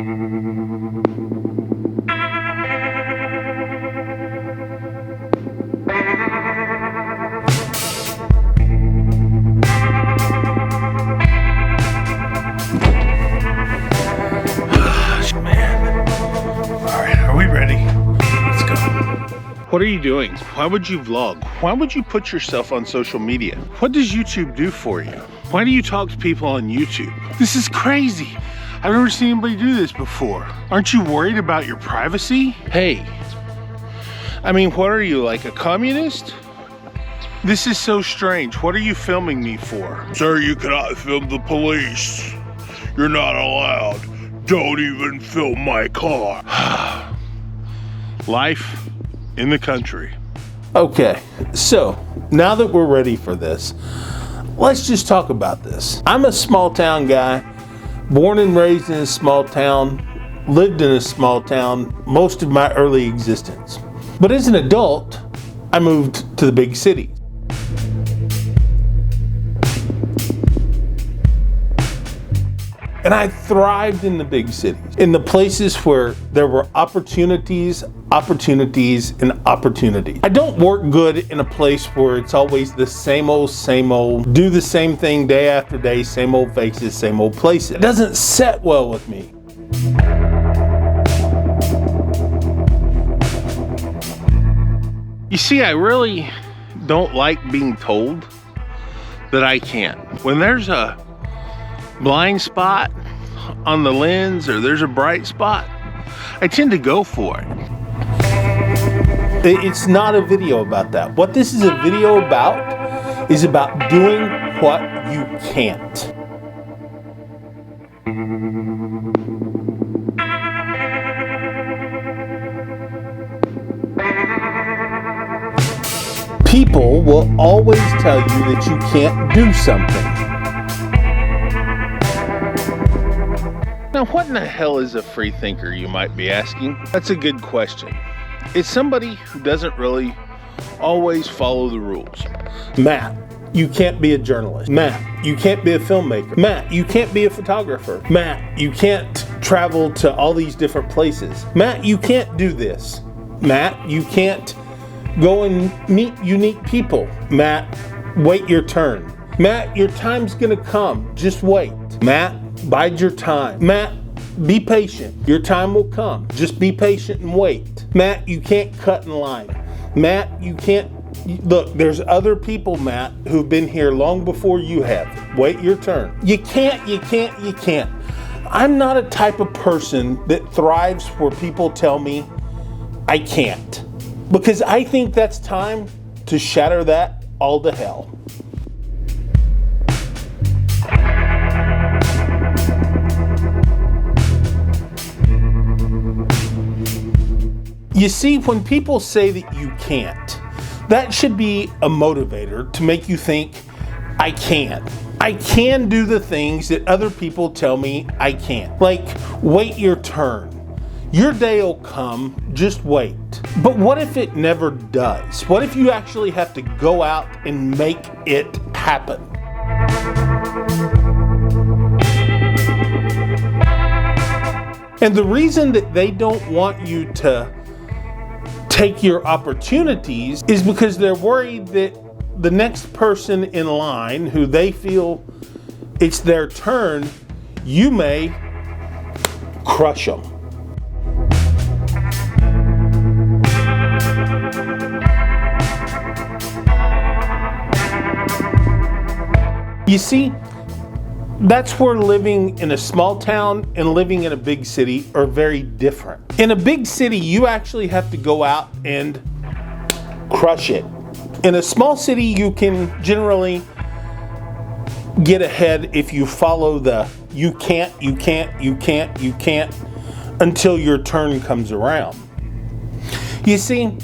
What are you doing? Why would you vlog? Why would you put yourself on social media? What does YouTube do for you? Why do you talk to people on YouTube? This is crazy. I've never seen anybody do this before. Aren't you worried about your privacy? Hey, I mean, what are you, like a communist? This is so strange. What are you filming me for? Sir, you cannot film the police. You're not allowed. Don't even film my car. Life in the country. Okay, so now that we're ready for this, let's just talk about this. I'm a small town guy, born and raised in a small town, lived in a small town most of my early existence. But as an adult, I moved to the big city. And I thrived in the big cities, in the places where there were opportunities, and opportunities. I don't work good in a place where it's always the same old, do the same thing day after day, same old faces, same old places. It doesn't set well with me. You see, I really don't like being told that I can't. When there's a blind spot on the lens or there's a bright spot, I tend to go for it. It's not a video about that. What this is a video about is about doing what you can't. People will always tell you that you can't do something. Now, what in the hell is a free thinker, you might be asking? That's a good question. It's somebody who doesn't really always follow the rules. Matt, you can't be a journalist. Matt, you can't be a filmmaker. Matt, you can't be a photographer. Matt, you can't travel to all these different places. Matt, you can't do this. Matt, you can't go and meet unique people. Matt, wait your turn. Matt, your time's gonna come. Just wait. Matt, bide your time. Matt, be patient. Your time will come. Just be patient and wait. Matt, you can't cut in line. Matt, you can't. Look, there's other people, Matt, who've been here long before you have. Wait your turn. You can't. I'm not a type of person that thrives where people tell me I can't. Because I think that's time to shatter that all to hell. You see, when people say that you can't, that should be a motivator to make you think, I can. I can do the things that other people tell me I can't. Like, wait your turn. Your day will come, just wait. But what if it never does? What if you actually have to go out and make it happen? And the reason that they don't want you to take your opportunities is because they're worried that the next person in line who they feel it's their turn, you may crush them. You see, that's where living in a small town and living in a big city are very different. In a big city, you actually have to go out and crush it. In a small city, you can generally get ahead if you follow the you can't until your turn comes around. You see,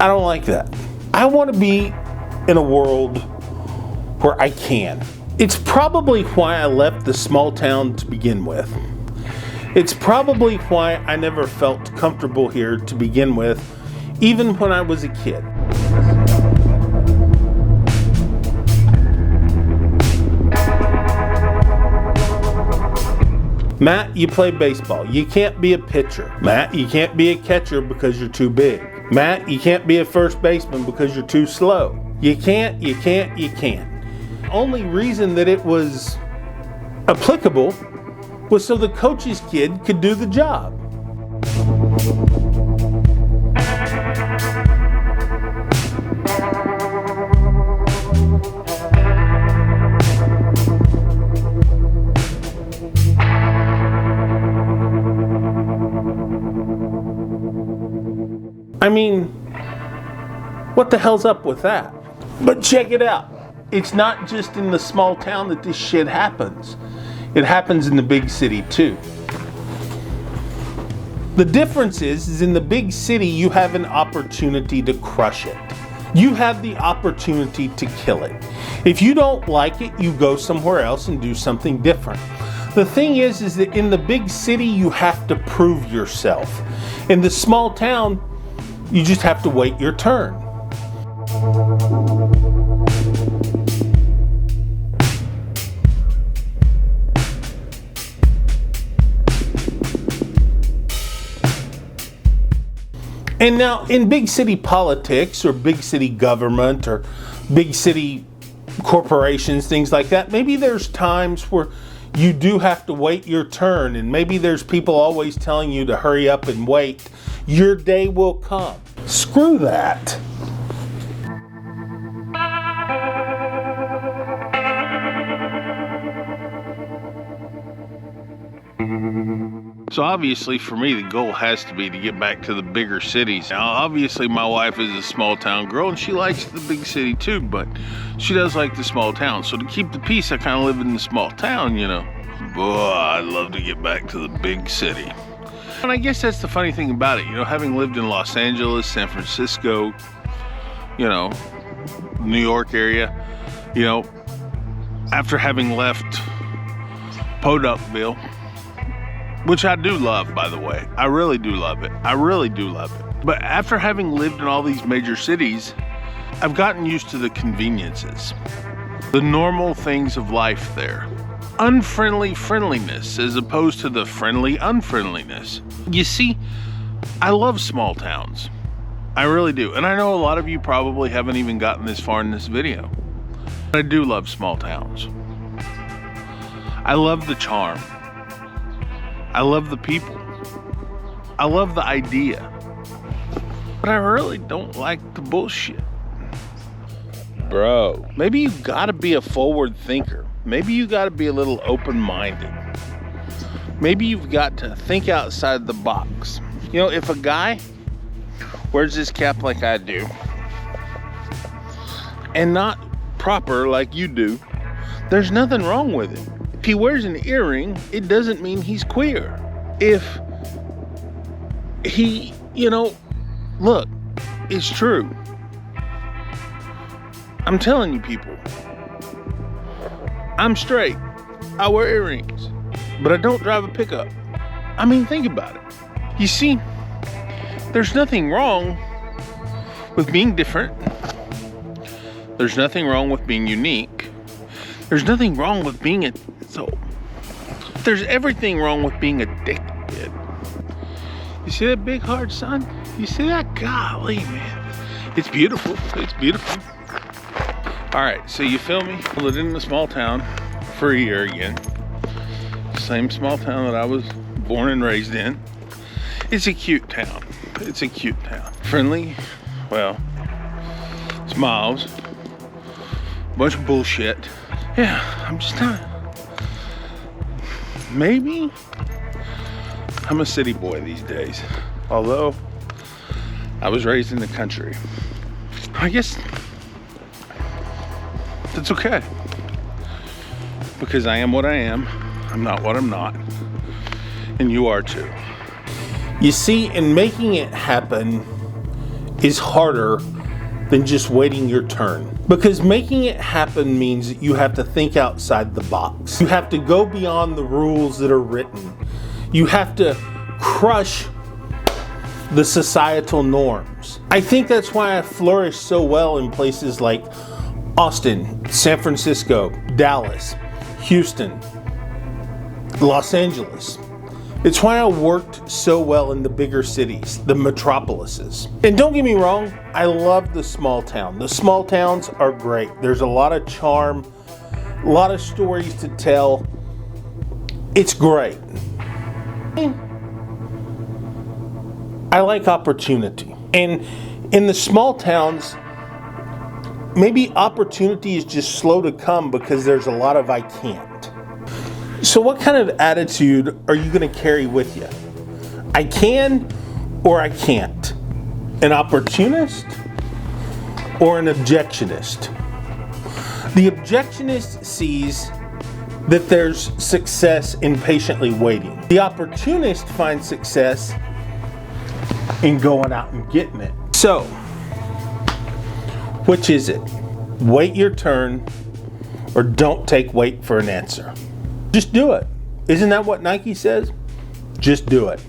I don't like that. I want to be in a world where I can. It's probably why I left the small town to begin with. It's probably why I never felt comfortable here to begin with, even when I was a kid. Matt, you play baseball. You can't be a pitcher. Matt, you can't be a catcher because you're too big. Matt, you can't be a first baseman because you're too slow. You can't. Only reason that it was applicable was so the coach's kid could do the job. I mean, what the hell's up with that? But check it out. It's not just in the small town that this shit happens. It happens in the big city too. The difference is in the big city you have an opportunity to crush it. You have the opportunity to kill it. If you don't like it, you go somewhere else and do something different. The thing is that in the big city you have to prove yourself. In the small town, you just have to wait your turn. And now in big city politics or big city government or big city corporations, things like that, maybe there's times where you do have to wait your turn, and maybe there's people always telling you to hurry up and wait. Your day will come. Screw that. So obviously for me, the goal has to be to get back to the bigger cities. Now, obviously my wife is a small town girl and she likes the big city too, but she does like the small town. So to keep the peace, I kind of live in the small town, you know. Boy, I'd love to get back to the big city. And I guess that's the funny thing about it, you know, having lived in Los Angeles, San Francisco, you know, New York area, you know, after having left Podukville, which I do love, by the way. I really do love it. I really do love it. But after having lived in all these major cities, I've gotten used to the conveniences, the normal things of life there. Unfriendly friendliness as opposed to the friendly unfriendliness. You see, I love small towns. I really do. And I know a lot of you probably haven't even gotten this far in this video. But I do love small towns. I love the charm. I love the people. I love the idea. But I really don't like the bullshit. Bro, maybe you gotta be a forward thinker. Maybe you gotta be a little open-minded. Maybe you've got to think outside the box. You know, if a guy wears his cap like I do, and not proper like you do, there's nothing wrong with it. If he wears an earring, it doesn't mean he's queer. If he, you know, look, it's true. I'm telling you people, I'm straight. I wear earrings, but I don't drive a pickup. I mean, think about it. You see, there's nothing wrong with being different. There's nothing wrong with being unique. There's nothing wrong with being there's everything wrong with being a dickhead. You see that big heart, son? You see that? Golly, man. It's beautiful. It's beautiful. All right, so you feel me? I lived in a small town for a year again. Same small town that I was born and raised in. It's a cute town. It's a cute town. Friendly, well, smiles, bunch of bullshit. Yeah, I'm just telling you. Maybe I'm a city boy these days. Although I was raised in the country. I guess that's okay. Because I am what I am. I'm not what I'm not. And you are too. You see, and making it happen is harder than just waiting your turn. Because making it happen means that you have to think outside the box. You have to go beyond the rules that are written. You have to crush the societal norms. I think that's why I flourish so well in places like Austin, San Francisco, Dallas, Houston, Los Angeles. It's why I worked so well in the bigger cities, the metropolises. And don't get me wrong, I love the small town. The small towns are great. There's a lot of charm, a lot of stories to tell. It's great. I like opportunity. And in the small towns, maybe opportunity is just slow to come because there's a lot of I can't. So what kind of attitude are you going to carry with you? I can or I can't? An opportunist or an objectionist? The objectionist sees that there's success in patiently waiting. The opportunist finds success in going out and getting it. So, which is it? Wait your turn or don't take wait for an answer. Just do it. Isn't that what Nike says? Just do it.